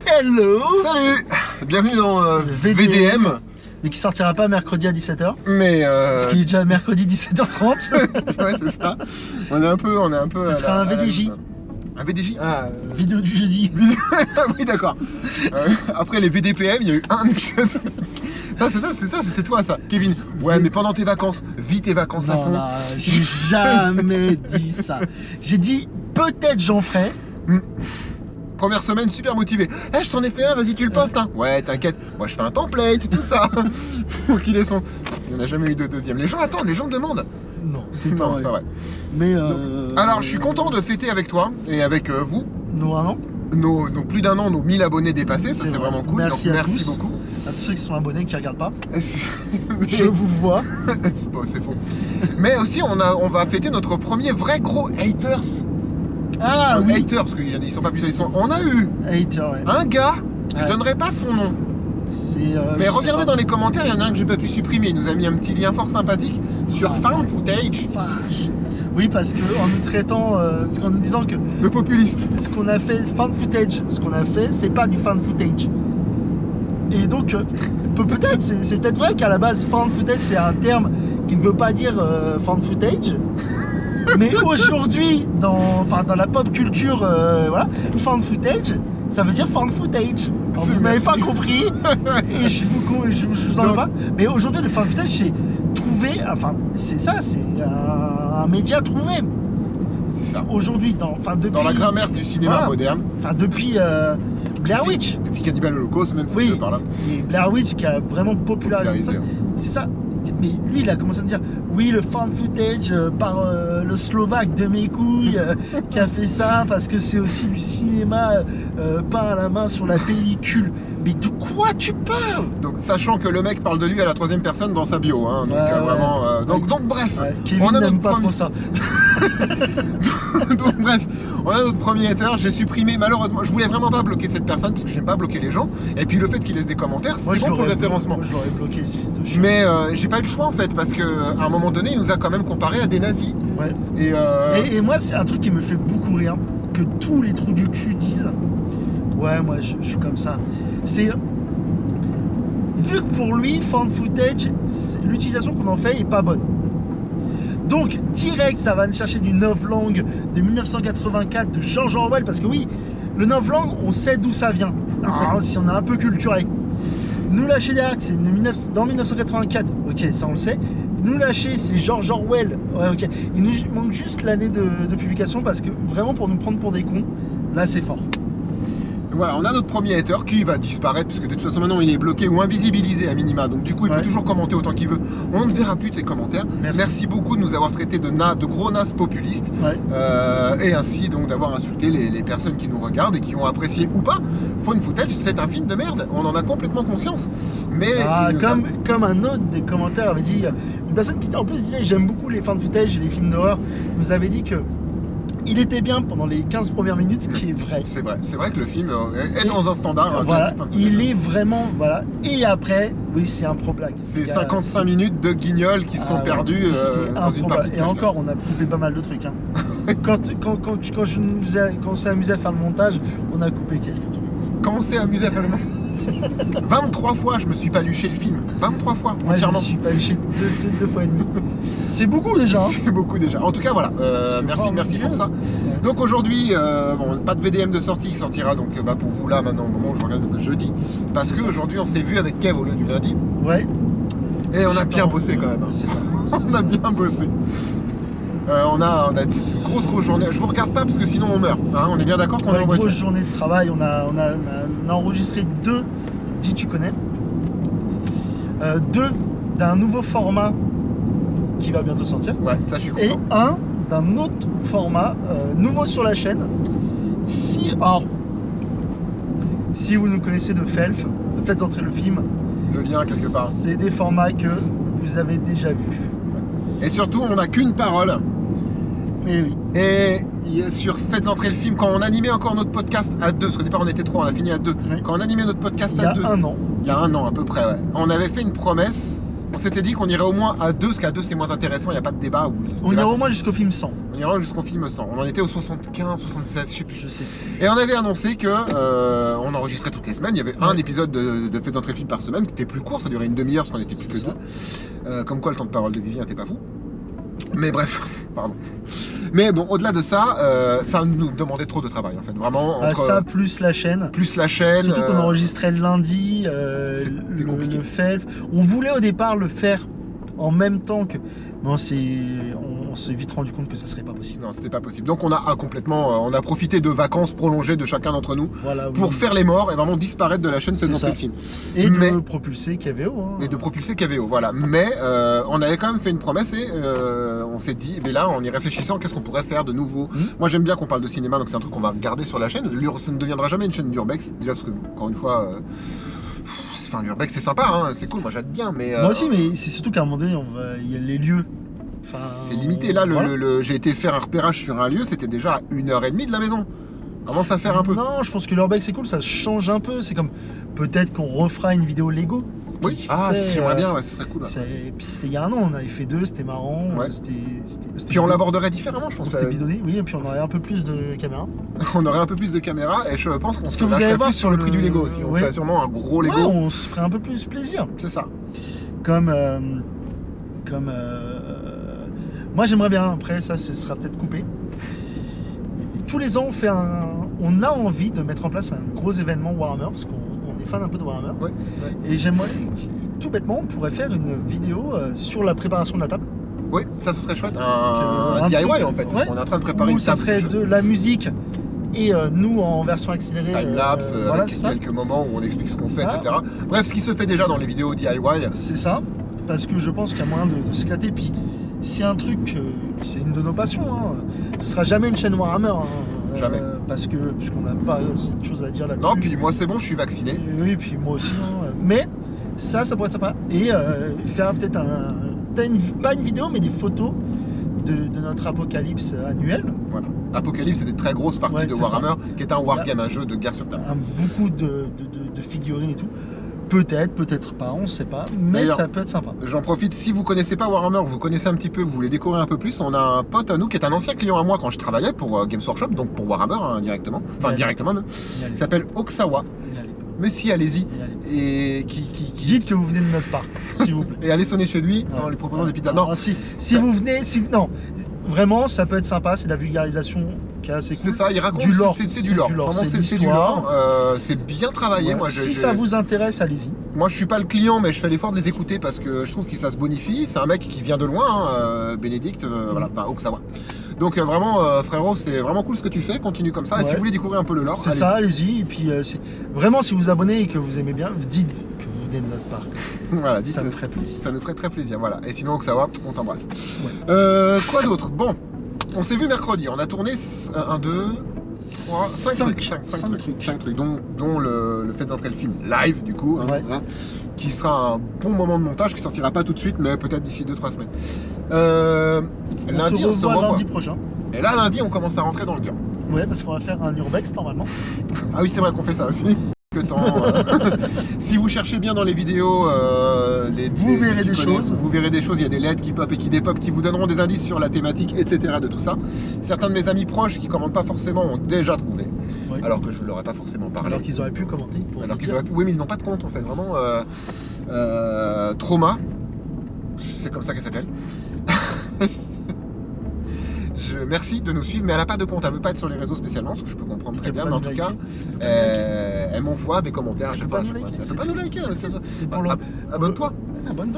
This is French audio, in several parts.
Hello. Salut. Bienvenue dans VDM. Mais qui sortira pas mercredi à 17h. Mais Parce qu'il est déjà mercredi 17h30. ouais, c'est ça. On est un peu Ça sera un VDJ. Un VDJ. Ah, Vidéo du jeudi. oui, d'accord. Après les VDPM, il y a eu un épisode. Ah, c'est ça, c'était toi ça, Kevin. Ouais, mais pendant tes vacances, vis tes vacances à fond. Non, j'ai jamais dit ça. J'ai dit peut-être j'en ferai. Première semaine, super motivé. Je t'en ai fait un, vas-y, tu le postes. Hein. Ouais, t'inquiète. Moi, je fais un template, tout ça. Pour qu'il ait son. Il n'y en a jamais eu de deuxième. Les gens attendent, les gens demandent. Non, c'est pas vrai. Mais alors, je suis content de fêter avec toi et avec vous. Nos 1 an. Nos plus d'1 an, nos 1000 abonnés dépassés. Ça, c'est vraiment cool. Merci, donc, à merci tous. beaucoup. À tous ceux qui sont abonnés, qui ne regardent pas. Mais... Je vous vois. C'est faux. Mais aussi, on va fêter notre premier vrai gros haters. Ah oui. Haters, parce qu'ils sont pas plus. On a eu un gars, je donnerai pas son nom. Mais regardez dans les commentaires, il y en a un que j'ai pas pu supprimer. Il nous a mis un petit lien fort sympathique sur Found Footage. Oui, parce qu'en nous traitant, en nous disant que le populiste. Ce qu'on a fait, Found Footage, ce qu'on a fait, c'est pas du Found Footage. Et donc, peut-être, c'est peut-être vrai qu'à la base, Found Footage, c'est un terme qui ne veut pas dire Found Footage. Mais aujourd'hui, dans la pop culture, voilà, Found Footage, ça veut dire Found Footage. Alors, vous m'avez pas compris, et je vous en veux pas. Mais aujourd'hui, le Found Footage, c'est trouver, enfin, c'est ça, c'est un média trouvé. C'est ça. Aujourd'hui, dans la grammaire du cinéma moderne. Enfin, depuis Blair Witch. Depuis Cannibal Holocaust, même si oui, je par là. Et Blair Witch qui a vraiment popularisé ça. C'est ça. Mais lui, il a commencé à me dire oui, le Found Footage par le Slovaque de mes couilles qui a fait ça parce que c'est aussi du cinéma peint à la main sur la pellicule. Mais de quoi tu parles? Donc, sachant que le mec parle de lui à la 3e personne dans sa bio, hein, donc vraiment. Donc bref, Kevin n'aime pas trop ça. Donc bref, on a notre premier hater. J'ai supprimé malheureusement. Je voulais vraiment pas bloquer cette personne parce que j'aime pas bloquer les gens. Et puis le fait qu'il laisse des commentaires, c'est bon pour le référencement. Moi, je l'aurais bloqué ce fils de chien. Mais j'ai pas eu le choix en fait parce que à un moment donné, il nous a quand même comparé à des nazis. Ouais. Et moi, c'est un truc qui me fait beaucoup rire, que tous les trous du cul disent. Ouais, moi, je suis comme ça. C'est vu que pour lui, Found Footage, l'utilisation qu'on en fait est pas bonne. Donc, direct, ça va aller chercher du novlangue de 1984 de George Orwell, parce que oui, le novlangue, on sait d'où ça vient. Alors, si on est un peu culturé. Nous lâcher derrière, c'est dans 1984, ok, ça on le sait. Nous lâcher, c'est George Orwell, ouais, ok. Il nous manque juste l'année de publication, parce que vraiment, pour nous prendre pour des cons, là, c'est fort. Voilà, on a notre premier hater qui va disparaître puisque de toute façon maintenant il est bloqué ou invisibilisé à minima, donc du coup il peut toujours commenter autant qu'il veut. On ne verra plus tes commentaires. Merci beaucoup de nous avoir traités de gros nazes populistes et ainsi donc d'avoir insulté les personnes qui nous regardent et qui ont apprécié ou pas. Found Footage, c'est un film de merde, on en a complètement conscience. Mais comme un autre des commentaires avait dit, une personne qui en plus disait j'aime beaucoup les Found Footage et les films d'horreur, nous avait dit que il était bien pendant les 15 premières minutes, ce qui est vrai. C'est vrai que le film est dans un standard. Voilà, il est vraiment, voilà. Et après, oui, c'est un pro blague. C'est 55 minutes de guignols qui se sont perdus dans une partie. Et encore, on a coupé pas mal de trucs. Hein. quand on s'est amusé à faire le montage, on a coupé quelques trucs. Quand on s'est amusé à faire le montage 23 fois, je me suis pas luché le film. 23 fois, moi, je me suis pas luché deux fois et demi. C'est beaucoup déjà. Hein. C'est beaucoup déjà. En tout cas, voilà. Merci pour ça. Donc aujourd'hui, pas de VDM de sortie, il sortira donc pour vous là maintenant au moment où je regarde, donc jeudi. Parce qu'aujourd'hui, on s'est vu avec Kev au lieu du lundi. Ouais. Et on a bien bossé quand même. C'est ça. On a bien bossé. On a une grosse journée. Je vous regarde pas parce que sinon on meurt. Hein, on est bien d'accord qu'on est en voiture. Une grosse journée de travail. On a enregistré 2, dis tu connais, 2 d'un nouveau format qui va bientôt sortir. Ouais, ça je suis content. Et un d'un autre format nouveau sur la chaîne. Si vous nous connaissez de Felf, faites entrer le film. Le lien quelque part. C'est des formats que vous avez déjà vus. Et surtout, on n'a qu'une parole. Et oui. Et sur Faites entrer le film, quand on animait encore notre podcast à 2, parce qu'au départ on était 3, on a fini à 2. Oui. Quand on animait notre podcast à 2. Il y a 1 an. Il y a 1 an à peu près, ouais. On avait fait une promesse On s'était dit qu'on irait au moins à 2, parce qu'à 2 c'est moins intéressant, il n'y a pas de débat. On ira au moins jusqu'au film 100. On ira jusqu'au film 100. On en était au 75, 76, je sais plus. Je sais. Et on avait annoncé que on enregistrait toutes les semaines. Il y avait un épisode de Faites entrer le film par semaine qui était plus court, ça durait une demi-heure parce qu'on était plus que deux. Comme quoi le temps de parole de Vivien t'es pas fou. Mais bref, pardon. Mais bon, au-delà de ça, ça nous demandait trop de travail en fait. Vraiment. Entre ça, plus la chaîne. Plus la chaîne. Surtout qu'on enregistrait le lundi, le FELF. On voulait au départ le faire en même temps que. Non, on s'est vite rendu compte que ça serait pas possible. Non, c'était pas possible. Donc on a profité de vacances prolongées de chacun d'entre nous pour faire les morts et vraiment disparaître de la chaîne Faites entrer le film. Et de propulser KVO. Hein. Et de propulser KVO, voilà. Mais on avait quand même fait une promesse et on s'est dit, mais là, en y réfléchissant, qu'est-ce qu'on pourrait faire de nouveau. Moi, j'aime bien qu'on parle de cinéma, donc c'est un truc qu'on va garder sur la chaîne. Ça ne deviendra jamais une chaîne d'Urbex, déjà parce que, encore une fois... Enfin, l'Urbex c'est sympa, hein, c'est cool, moi j'aime bien, mais... Moi aussi, mais c'est surtout qu'à un moment donné, il y a les lieux. Enfin, c'est limité, là, j'ai été faire un repérage sur un lieu, c'était déjà à 1h30 de la maison. Commence à faire un peu. Non, je pense que l'Urbex c'est cool, ça change un peu, c'est comme, peut-être qu'on refera une vidéo Lego. Oui, j'aimerais bien, ouais, ce serait cool. Puis c'était il y a un an, on avait fait 2, c'était marrant. Ouais. Puis on l'aborderait différemment, je pense. C'était bidonné, oui, et puis on aurait un peu plus de caméras. On aurait un peu plus de caméras, et je pense qu'on se vous allez voir sur le prix du Lego aussi. On ferait sûrement un gros Lego. Ouais, on se ferait un peu plus plaisir. C'est ça. Moi j'aimerais bien, après ça sera peut-être coupé. Tous les ans on a envie de mettre en place un gros événement Warhammer, parce qu'on est fan un peu de Warhammer. Ouais. Et j'aimerais, tout bêtement, on pourrait faire une vidéo sur la préparation de la table. Oui, ça ce serait chouette, un DIY truc, en fait, parce qu'on est en train de préparer une table. Ça serait de la musique et nous en version accélérée. Timelapse, avec quelques moments où on explique ce qu'on fait, etc. Bref, ce qui se fait déjà dans les vidéos DIY. C'est ça, parce que je pense qu'il y a moyen de s'éclater. Puis c'est un truc, c'est une de nos passions. Hein. Ce sera jamais une chaîne Warhammer. Hein. Jamais. Puisqu'on n'a pas de choses à dire là-dessus. Non, puis moi c'est bon, je suis vacciné. Oui, puis moi aussi. Hein. Mais ça pourrait être sympa. Et faire peut-être pas une vidéo, mais des photos de notre apocalypse annuel. Voilà. Apocalypse, c'est des très grosses parties de Warhammer, qui est un wargame, un jeu de guerre sur table. Beaucoup de figurines et tout. Peut-être, peut-être pas, on sait pas, mais ça peut être sympa. J'en profite, si vous connaissez pas Warhammer, vous connaissez un petit peu, vous voulez découvrir un peu plus, on a un pote à nous qui est un ancien client à moi quand je travaillais pour Games Workshop, donc pour Warhammer hein, directement, enfin directement même, qui s'appelle Oksawa. Mais si, allez-y. Et dites que vous venez de notre part, s'il vous plaît. Et allez sonner chez lui en lui proposant des pizzas. Non, si vous venez, non. Vraiment, ça peut être sympa, c'est de la vulgarisation qui est assez cool. C'est ça, il raconte du lore. C'est du lore. C'est du lore. C'est bien travaillé. Moi, si ça vous intéresse, allez-y. Moi, je suis pas le client, mais je fais l'effort de les écouter parce que je trouve que ça se bonifie. C'est un mec qui vient de loin, hein, Bénédicte, voilà, Oksawa. Donc vraiment, frérot, c'est vraiment cool ce que tu fais. Continue comme ça. Et si vous voulez découvrir un peu le lore, c'est ça, allez-y. Et puis, vraiment, si vous abonnez et que vous aimez bien, dites que vous venez de notre part. Voilà, ça me ferait plaisir. Ça nous ferait très plaisir. Voilà. Et sinon, Oksawa, on t'embrasse. Quoi d'autre? Bon. On s'est vu mercredi, on a tourné 1, 2, 3, 5 trucs, dont le fait d'entrer le film live du coup, hein, qui sera un bon moment de montage qui sortira pas tout de suite, mais peut-être d'ici 2-3 semaines. Lundi, on se revoit lundi prochain. Et là, lundi, on commence à rentrer dans le dur. Ouais, parce qu'on va faire un Urbex normalement. Ah oui, c'est vrai qu'on fait ça aussi. Si vous cherchez bien dans les vidéos, vous verrez des choses. Vous verrez des choses, il y a des LED qui pop et qui dépop qui vous donneront des indices sur la thématique, etc. de tout ça. Certains de mes amis proches qui commentent pas forcément ont déjà trouvé, alors que je ne leur ai pas forcément parlé. Alors qu'ils auraient pu commenter. Oui, mais ils n'ont pas de compte en fait, vraiment. Trauma, c'est comme ça qu'elle s'appelle. Merci de nous suivre, mais elle n'a pas de compte, elle ne veut pas être sur les réseaux spécialement, ce que je peux comprendre très bien, mais en tout cas, elle m'envoie des commentaires à chaque fois. Elle ne peut pas nous liker, abonne-toi.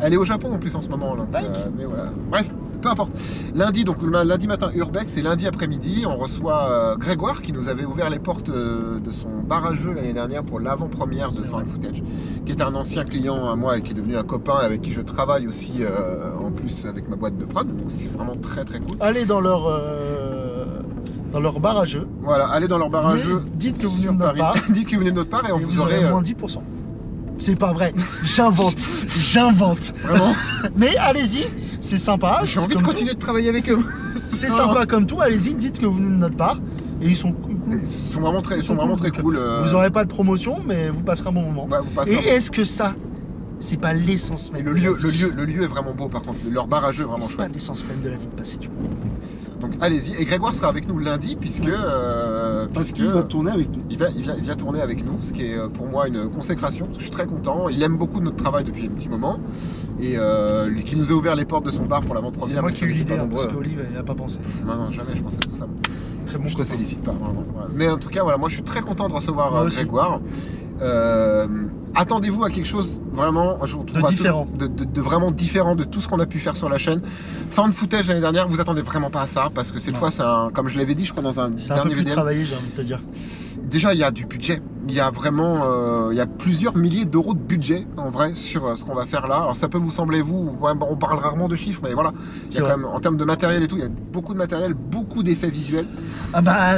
Elle est au Japon en plus en ce moment, là. Mais voilà. Bref, peu importe. Lundi, donc lundi matin Urbex, et lundi après-midi, on reçoit Grégoire qui nous avait ouvert les portes de son bar à jeu l'année dernière pour l'avant-première de Found Footage, qui est un ancien client à moi et qui est devenu un copain avec qui je travaille aussi en plus avec ma boîte de prod, donc c'est vraiment très très cool. Allez dans leur bar à jeu. Voilà, allez dans leur bar à jeu. Dites que vous venez de notre part. Dites que vous venez de notre part et on vous aurez moins 10%. C'est pas vrai, j'invente. Vraiment. Mais allez-y, c'est sympa. J'ai envie de continuer de travailler avec eux. C'est sympa comme tout, allez-y, dites que vous venez de notre part. Et ils sont cool. Ils sont vraiment très cool. Vous n'aurez pas de promotion, mais vous passerez un bon moment. Ouais, et est-ce que ça, c'est pas l'essence Mais même. le lieu est vraiment beau par contre, leur bar à jeu est vraiment C'est pas chouette. l'essence même de la vie de passer du coup. Donc allez-y, et Grégoire sera avec nous lundi puisque... Parce qu'il va tourner avec nous. Il vient tourner avec nous, ce qui est pour moi une consécration, parce que je suis très content. Il aime beaucoup notre travail depuis un petit moment, et qui nous a ouvert les portes de son bar pour l'avant-première. C'est moi qui ai eu l'idée, parce qu'Olive n'a pas pensé. Non, jamais je pensais à tout ça. Très bon. Je te félicite pas, vraiment. Voilà. Mais en tout cas, voilà, moi je suis très content de recevoir Grégoire. Attendez-vous à quelque chose vraiment de différent, de vraiment différent de tout ce qu'on a pu faire sur la chaîne. Found Footage l'année dernière, vous attendez vraiment pas à ça, parce que cette fois c'est comme je l'avais dit, je crois dans un c'est un peu plus travaillé, j'ai envie de te dire. Déjà il y a du budget, il y a vraiment il y a plusieurs milliers d'euros de budget en vrai sur ce qu'on va faire là. Alors ça peut vous sembler, on parle rarement de chiffres, mais voilà, il y a quand même, en termes de matériel et tout, il y a beaucoup de matériel, beaucoup d'effets visuels. Ah bah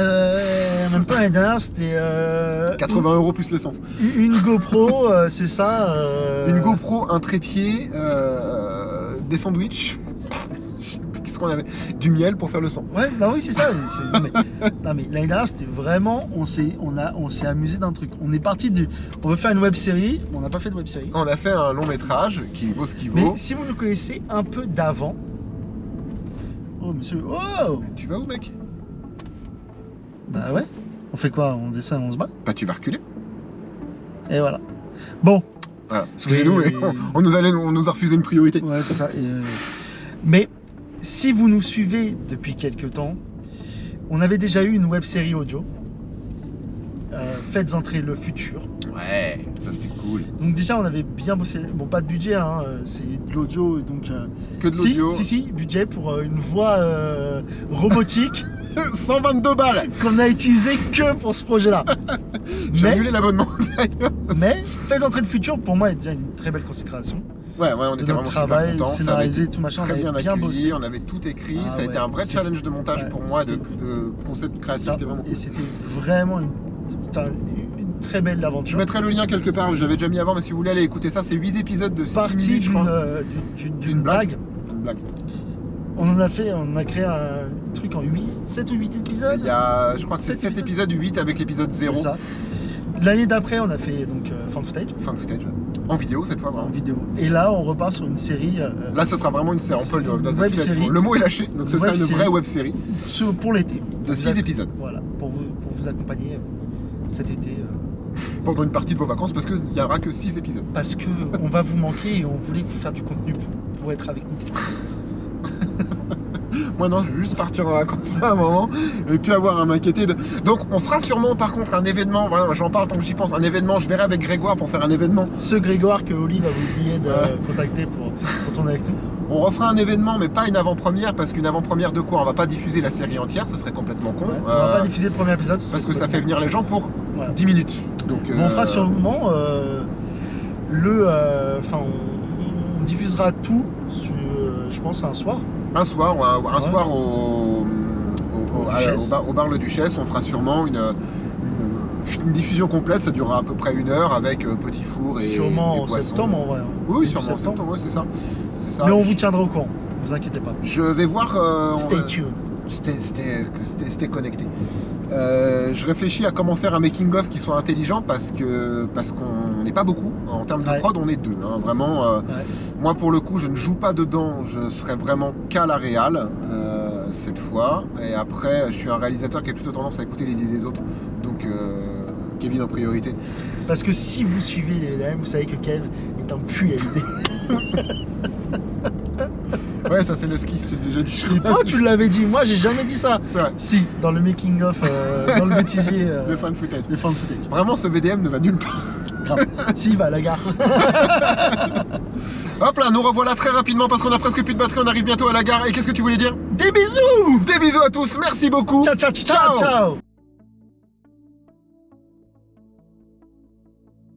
en même temps l'année dernière c'était 80 € plus l'essence. Une GoPro, c'est ça. Une GoPro, un trépied, des sandwichs. Qu'est-ce qu'on avait? Du miel pour faire le sang. Ouais, bah oui, c'est ça. Non mais l'année dernière, c'était vraiment, on s'est amusé d'un truc. On est parti on veut faire une web série. On n'a pas fait de web série. On a fait un long métrage qui vaut ce qu'il vaut. Mais si vous nous connaissez un peu d'avant. Oh monsieur, oh. Tu vas où, mec? Bah ouais. On fait quoi? On descend, on se bat? Bah tu vas reculer. Et voilà. Bon. Voilà. Excusez-nous, mais on nous a refusé une priorité. Ouais, c'est ça. Mais si vous nous suivez depuis quelques temps, on avait déjà eu une web série audio. Faites entrer le futur. Ouais, ça c'était cool. Donc déjà on avait bien bossé. Bon, pas de budget, hein, c'est de l'audio, donc. Que de l'audio. Si, budget pour une voix robotique. 122 balles qu'on a utilisé que pour ce projet-là. J'ai annulé l'abonnement. Mais faites entrer le futur, pour moi, est déjà une très belle consécration. Ouais, on était vraiment travail, super contents. Scénarisé, tout machin, très on avait bien bossé. On avait tout écrit, ça a été un vrai challenge de montage pour moi, de concept créatif. Et c'était vraiment une très belle aventure. Je mettrai le lien quelque part, j'avais déjà mis avant, mais si vous voulez aller écouter ça, c'est 8 épisodes de 6 minutes, d'une blague. Une blague. On a créé un truc en 7 ou 8 épisodes. Il y a, je crois que c'est 7 épisodes, 8 avec l'épisode 0. C'est ça. L'année d'après, on a fait donc Found Footage. Found Footage. En vidéo cette fois, vraiment. En vidéo. Et là, on repart sur une série. Là, ce sera vraiment une série. On peut une web série. Le mot est lâché, donc ce sera une vraie web série. Pour l'été. De 6 épisodes. Voilà, pour vous accompagner cet été. Pendant une partie de vos vacances, parce qu'il n'y aura que 6 épisodes. Parce qu'on va vous manquer et on voulait vous faire du contenu pour être avec nous. Moi non, je vais juste partir en vacances à un moment et puis avoir un maquetté de... Donc on fera sûrement par contre un événement, voilà, j'en parle tant que j'y pense, un événement, je verrai avec Grégoire pour faire un événement. Ce Grégoire que Olive avait oublié de contacter pour tourner avec nous. On refera un événement mais pas une avant-première, parce qu'une avant-première de quoi? On va pas diffuser la série entière, ce serait complètement con. On va pas diffuser le premier épisode. Parce que ça fait venir les gens pour 10 minutes. Donc, on fera sûrement on diffusera tout, je pense, un soir. Un soir au bar Le Duchesse, on fera sûrement une diffusion complète, ça durera à peu près 1 heure avec petit four et sûrement en poissons. Septembre en vrai. Oui, sûrement en septembre, ouais, c'est ça. Mais on vous tiendra au courant, ne vous inquiétez pas. Je vais voir... Stay tuned. C'était connecté. Je réfléchis à comment faire un making-of qui soit intelligent, parce qu'on n'est pas beaucoup. En termes de prod, on est 2. Hein, vraiment, moi pour le coup, je ne joue pas dedans, je serai vraiment qu'à la réal cette fois. Et après, je suis un réalisateur qui a plutôt tendance à écouter les idées des autres. Donc, Kevin en priorité. Parce que si vous suivez les VDM, vous savez que Kev est un puits à idées. Ouais, ça c'est le ski, j'ai déjà dit. C'est toi, tu l'avais dit, moi j'ai jamais dit ça. C'est vrai. Si, dans le making of, dans le bêtisier de Found Footage. Vraiment, ce VDM ne va nulle part. Grave. Si, il va à la gare. Hop là, nous revoilà très rapidement parce qu'on a presque plus de batterie, on arrive bientôt à la gare. Et qu'est-ce que tu voulais dire? Des bisous! Des bisous à tous, merci beaucoup. Ciao, ciao, ciao, ciao.